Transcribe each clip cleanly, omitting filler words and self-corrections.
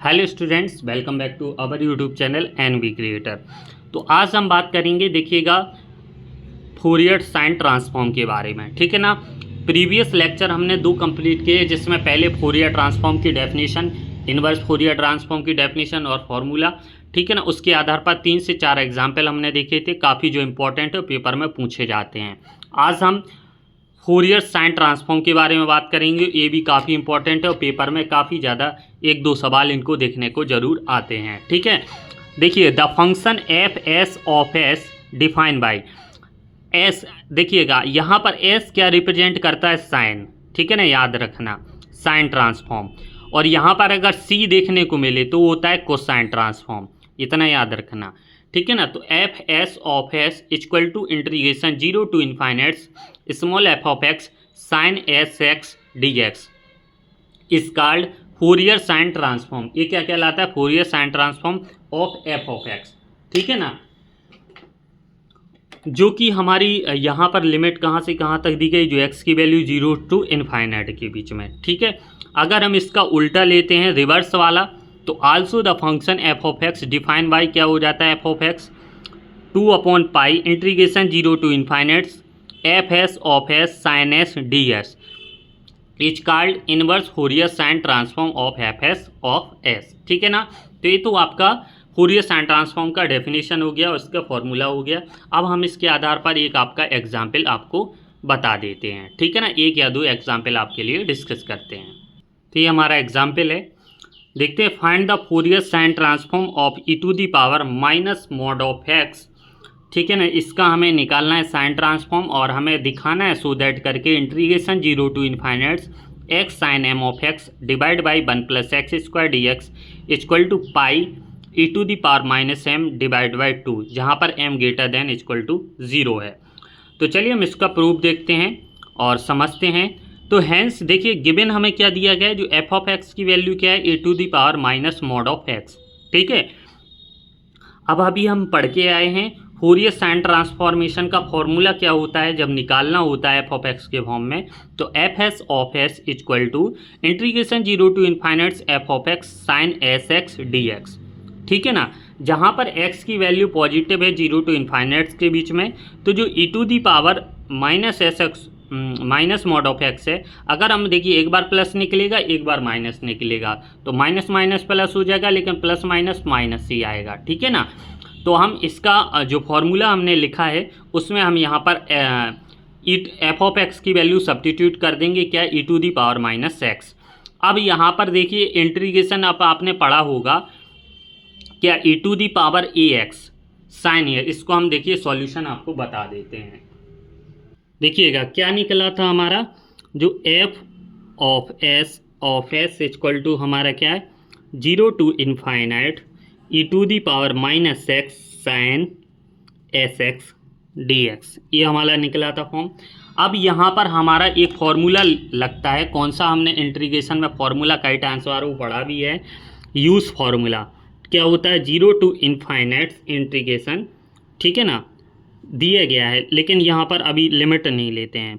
Hello students, welcome back to our YouTube channel NV creator. तो आज हम बात करेंगे, देखिएगा, फोरियर साइन ट्रांसफॉर्म के बारे में। ठीक है ना। प्रीवियस लेक्चर हमने 2 कंप्लीट किए, जिसमें पहले फोरियर ट्रांसफॉर्म की डेफिनेशन, इनवर्स फोरियर ट्रांसफॉर्म की डेफिनेशन और फॉर्मूला। ठीक है ना। उसके आधार पर 3 से 4 एग्जाम्पल हमने देखे थे, काफ़ी जो इंपॉर्टेंट है पेपर में पूछे जाते हैं। आज हम फोरियर साइन ट्रांसफॉर्म के बारे में बात करेंगे। ये भी काफ़ी इंपॉर्टेंट है और पेपर में काफ़ी ज़्यादा 1-2 सवाल इनको देखने को ज़रूर आते हैं। ठीक है। देखिए, the function F S of S define by S. देखिएगा, यहाँ पर एस क्या रिप्रेजेंट करता है? साइन। ठीक है ना, याद रखना, साइन ट्रांसफॉर्म। और यहाँ पर अगर सी देखने को मिले तो वो होता है कोसाइन ट्रांसफॉर्म, इतना याद रखना। ठीक है ना। तो F S of S equal to integration 0 to infinites small F of X sine S x D X is called Fourier sine transform. ये क्या कहलाता है? Fourier sine transform of F of x. ठीक है ना। जो कि हमारी यहाँ पर लिमिट कहाँ से कहाँ तक दी गई, जो एक्स की वैल्यू 0 to इन्फाइनाइट के बीच में। ठीक है। अगर हम इसका उल्टा लेते हैं, रिवर्स वाला, तो also the function F of X define by क्या हो जाता है? एफ ऑफ एक्स 2/पाई integration 0 to infinites F S of S sine S D S is called inverse Fourier sine transform of F S of S. ठीक है ना। तो ये तो आपका फोरियर साइन ट्रांसफॉर्म का डेफिनेशन हो गया, उसका फॉर्मूला हो गया। अब हम इसके आधार पर एक आपका एग्जाम्पल आपको बता देते हैं। ठीक है ना। 1 या 2 एग्जाम्पल आपके लिए डिस्कस करते हैं। तो ये हमारा एग्जाम्पल है, देखते हैं। Find the Fourier sine transform of e to the power minus mod of x. ठीक है ना। इसका हमें निकालना है साइन ट्रांसफॉर्म और हमें दिखाना है सो दैट करके integration 0 to infinites X sine M of X divide by 1 + X square D X equal to pi E to the power minus M divide by 2, जहाँ पर m greater than equal to 0 है। तो चलिए हम इसका proof देखते हैं और समझते हैं। तो हैंस देखिए, गिवन हमें क्या दिया गया है, जो एफ ऑफ एक्स की वैल्यू क्या है? A to the power minus mod of x. ठीक है। अब अभी हम पढ़ के आए हैं फोरियर साइन ट्रांसफॉर्मेशन का फॉर्मूला क्या होता है जब निकालना होता है एफ ऑफ एक्स के फॉर्म में। तो F S of S equal to integration 0 to infinites F of X sine S x D X. ठीक है ना। जहाँ पर x की वैल्यू पॉजिटिव है 0 to इन्फाइनाइट्स के बीच में, तो जो E to the power minus S X minus mod of X है, अगर हम देखिए एक बार प्लस निकलेगा एक बार माइनस निकलेगा, तो माइनस माइनस प्लस हो जाएगा, लेकिन प्लस माइनस माइनस ही आएगा। ठीक है ना। तो हम इसका जो फॉर्मूला हमने लिखा है उसमें हम यहाँ पर एफ ऑफ एक्स की वैल्यू सब्स्टिट्यूट कर देंगे, क्या? E to the power minus X. अब यहाँ पर देखिए इंटीग्रेशन अब आपने पढ़ा होगा क्या? E to the power A X sine है। इसको हम देखिए सॉल्यूशन आपको बता देते हैं। देखिएगा क्या निकला था हमारा, जो F of S equal to हमारा क्या है? 0 to infinite e to the power minus x sine S x D x, ये हमारा निकला था फॉर्म। अब यहाँ पर हमारा एक फॉर्मूला लगता है, कौन सा? हमने इंटीग्रेशन में फॉर्मूला कई टाइम्स बार वो पढ़ा भी है, यूज फॉर्मूला। क्या होता है? 0 to इन्फाइनाइट इंटीग्रेशन। ठीक है ना, दिया गया है, लेकिन यहाँ पर अभी लिमिट नहीं लेते हैं,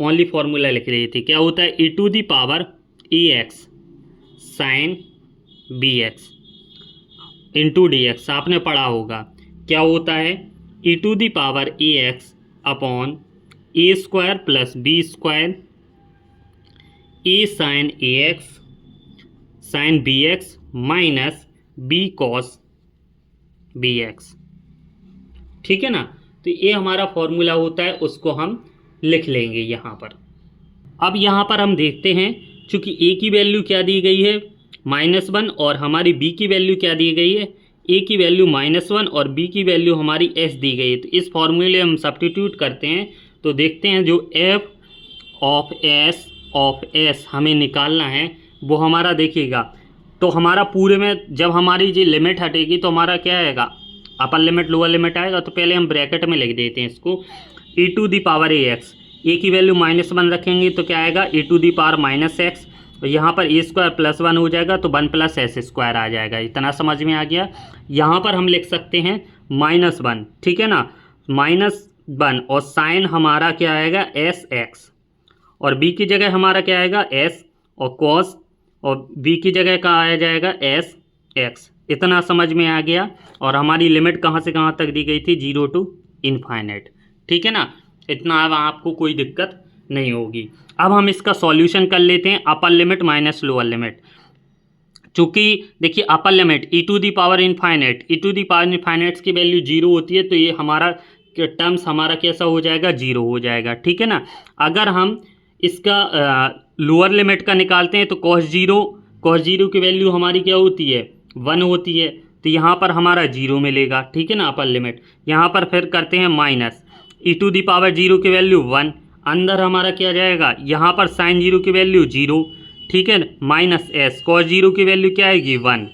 ओनली फॉर्मूला लिख रही थी। क्या होता है? E to the power A X sine B X into D X, आपने पढ़ा होगा। क्या होता है? E to the power A X upon A square plus B square A sine A X sine B X minus B cos B X. ठीक है ना। तो ये हमारा फॉर्मूला होता है, उसको हम लिख लेंगे यहाँ पर। अब यहाँ पर हम देखते हैं, चूँकि ए की वैल्यू क्या दी गई है? -1, और हमारी बी की वैल्यू क्या दी गई है? ए की वैल्यू -1 और बी की वैल्यू हमारी एस दी गई है। तो इस फॉर्मूले हम सब्स्टिट्यूट करते हैं, तो देखते हैं जो एफ ऑफ एस हमें निकालना है वो हमारा, देखिएगा, तो हमारा पूरे में जब हमारी जो लिमिट हटेगी तो हमारा क्या आएगा? अपर लिमिट लोअर लिमिट आएगा। तो पहले हम ब्रैकेट में लिख देते हैं इसको, E to the power A X, A की वैल्यू -1 रखेंगे तो क्या आएगा? E to the power minus X, और यहाँ पर ए स्क्वायर प्लस 1 हो जाएगा, तो 1 + एस स्क्वायर आ जाएगा। इतना समझ में आ गया। यहाँ पर हम लिख सकते हैं -1। ठीक है ना, -1, और साइन हमारा क्या आएगा? एस एक्स, और बी की जगह हमारा क्या आएगा? एस, और कॉस, और बी की जगह का आ जाएगा एस एक्स। इतना समझ में आ गया। और हमारी लिमिट कहाँ से कहाँ तक दी गई थी, 0 टू इनफाइनाइट। ठीक है ना, इतना अब आपको कोई दिक्कत नहीं होगी। अब हम इसका सॉल्यूशन कर लेते हैं, upper limit minus lower limit. चूँकि देखिए upper limit E to the power infinite, E to the power infinites की वैल्यू 0 होती है, तो ये हमारा टर्म्स हमारा कैसा हो जाएगा, 0 हो जाएगा। ठीक है ना। अगर हम इसका लोअर लिमिट का निकालते हैं तो कॉस जीरो की वैल्यू हमारी क्या होती है, 1 होती है, तो यहाँ पर हमारा 0 मिलेगा। ठीक है ना, अपर लिमिट। यहाँ पर फिर करते हैं minus e to the power 0 की वैल्यू 1, अंदर हमारा क्या जाएगा, यहाँ पर साइन 0 की वैल्यू 0। ठीक है, माइनस एस कॉस 0 की वैल्यू क्या आएगी, 1,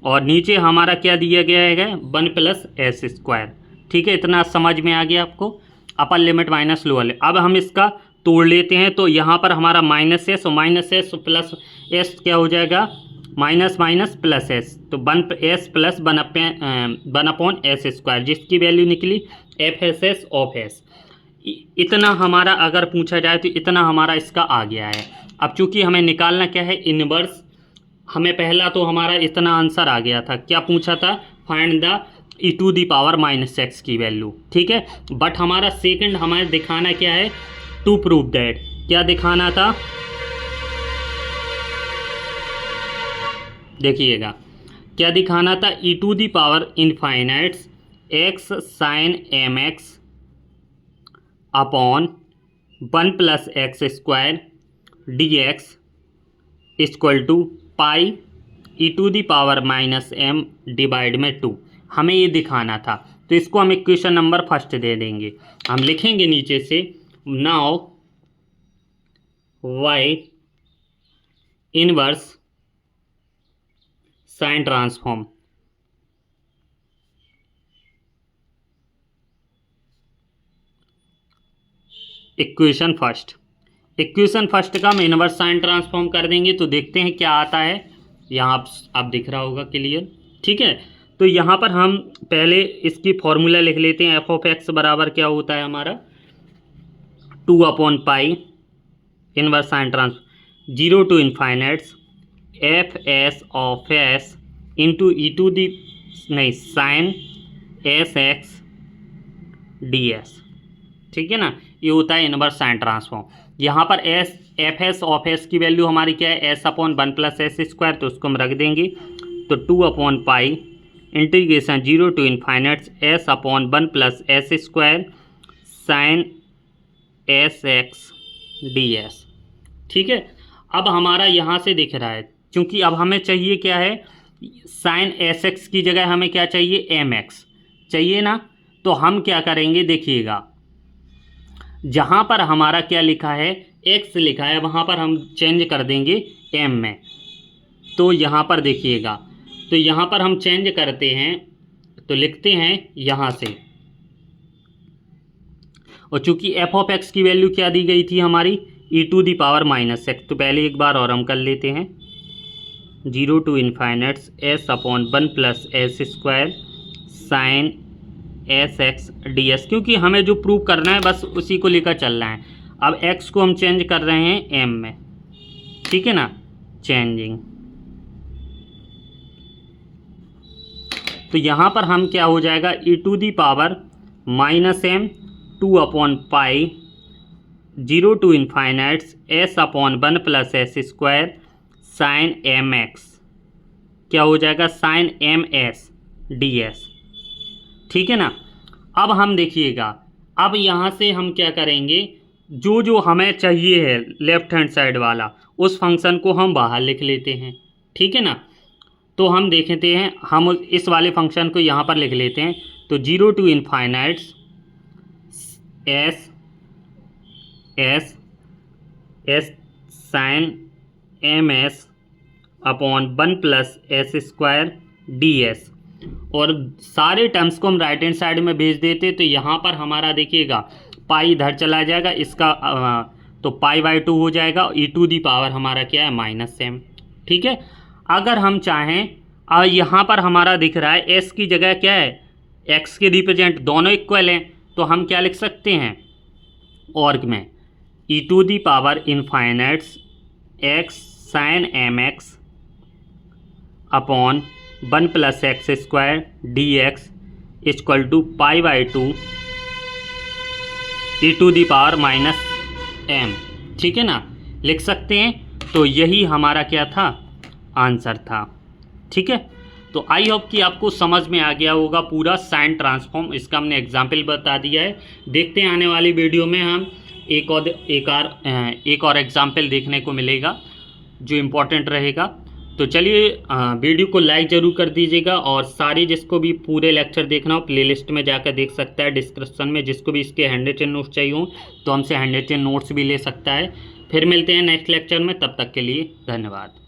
और नीचे हमारा क्या दिया गया है, 1 प्लस एस स्क्वायर। ठीक है, इतना समझ में आ गया आपको, अपर लिमिट माइनस लोअर लिमिट। अब हम इसका तोड़ लेते हैं, तो यहाँ पर हमारा माइनस एस और माइनस एस प्लस एस क्या हो जाएगा, माइनस माइनस प्लस एस, तो 1 S plus 1 upon S square, जिसकी वैल्यू निकली F S S of S. इतना हमारा अगर पूछा जाए तो इतना हमारा इसका आ गया है। अब चूंकि हमें निकालना क्या है, इनवर्स। हमें पहला तो हमारा इतना आंसर आ गया था, क्या पूछा था, find the e to the power minus x की वैल्यू। ठीक है, बट हमारा सेकंड हमें दिखाना क्या है, टू प्रूव दैट, क्या दिखाना था, देखिएगा क्या दिखाना था, E to the power infinites X sine M X upon 1 plus X square D X equal to pi E to the power minus M divide में 2, हमें ये दिखाना था। तो इसको हम इक्वेशन नंबर फर्स्ट दे देंगे। हम लिखेंगे नीचे से, now Y inverse sine transform, equation first का हम इनवर्स साइन ट्रांसफॉर्म कर देंगे, तो देखते हैं क्या आता है। यहाँ आप दिख रहा होगा क्लियर। ठीक है, तो यहाँ पर हम पहले इसकी फॉर्मूला लिख लेते हैं। एफ ऑफ एक्स बराबर क्या होता है हमारा, 2 upon pi inverse sine transform 0 to infinites F S of S into E to the sine S x D S. ठीक है ना, ये होता है इनवर्स साइन ट्रांसफॉर्म। यहाँ पर S F S of S की वैल्यू हमारी क्या है, S upon 1 plus S square, तो उसको हम रख देंगे। तो 2 upon pi integration 0 to infinites S upon 1 plus S square sine S x D S. ठीक है, अब हमारा यहाँ से दिख रहा है, क्योंकि अब हमें चाहिए क्या है, साइन एस एक्स की जगह हमें क्या चाहिए, एम एक्स चाहिए ना। तो हम क्या करेंगे, देखिएगा जहाँ पर हमारा क्या लिखा है, एक्स लिखा है, वहाँ पर हम चेंज कर देंगे एम में। तो यहाँ पर देखिएगा, तो यहाँ पर हम चेंज करते हैं, तो लिखते हैं यहाँ से, और चूंकि एफ ऑफ एक्स की वैल्यू क्या दी गई थी हमारी, E to the power minus X, तो पहले एक बार और हम कर लेते हैं, 0 to infinites S upon 1 plus S square sine S x D S, क्योंकि हमें जो प्रूव करना है बस उसी को लेकर चलना है। अब एक्स को हम चेंज कर रहे हैं एम में। ठीक है ना, चेंजिंग, तो यहाँ पर हम क्या हो जाएगा, E to the power minus M 2 upon pi 0 to infinites S upon 1 plus S square sine M X, क्या हो जाएगा, sine M S D S. ठीक है ना। अब हम देखिएगा, अब यहाँ से हम क्या करेंगे, जो जो हमें चाहिए है लेफ्ट हैंड साइड वाला, उस फंक्शन को हम बाहर लिख लेते हैं। ठीक है ना, तो हम देखते हैं, हम इस वाले फंक्शन को यहाँ पर लिख लेते हैं। तो 0 to infinites S S S sine M S upon 1 plus S square D S, और सारे टर्म्स को हम राइट हैंड साइड में भेज देते। तो यहाँ पर हमारा देखिएगा पाई इधर चला जाएगा, इसका तो पाई बाई 2 हो जाएगा, ई टू दी पावर हमारा क्या है, माइनस एम। ठीक है, अगर हम चाहें, यहाँ पर हमारा दिख रहा है एस की जगह क्या है, एक्स के रिप्रेजेंट दोनों इक्वल हैं, तो हम क्या लिख सकते हैं, ऑर्ग में E to the power infinites X sine M X upon 1 + x² dx equal to π/2 e⁻⁻m, ठीक है ना, लिख सकते हैं। तो यही हमारा क्या था, आंसर था। ठीक है, तो आई होप कि आपको समझ में आ गया होगा पूरा साइन ट्रांसफॉर्म, इसका हमने एग्जाम्पल बता दिया है। देखते हैं आने वाली वीडियो में हम एक और एग्जाम्पल देखने को मिलेगा जो इम्पोर्टेंट रहेगा। तो चलिए वीडियो को लाइक ज़रूर कर दीजिएगा, और सारे जिसको भी पूरे लेक्चर देखना हो प्लेलिस्ट में जाकर देख सकता है, डिस्क्रिप्शन में। जिसको भी इसके हैंडरिटन नोट्स चाहिए हो तो हमसे हैंडरिटन नोट्स भी ले सकता है। फिर मिलते हैं नेक्स्ट लेक्चर में, तब तक के लिए धन्यवाद।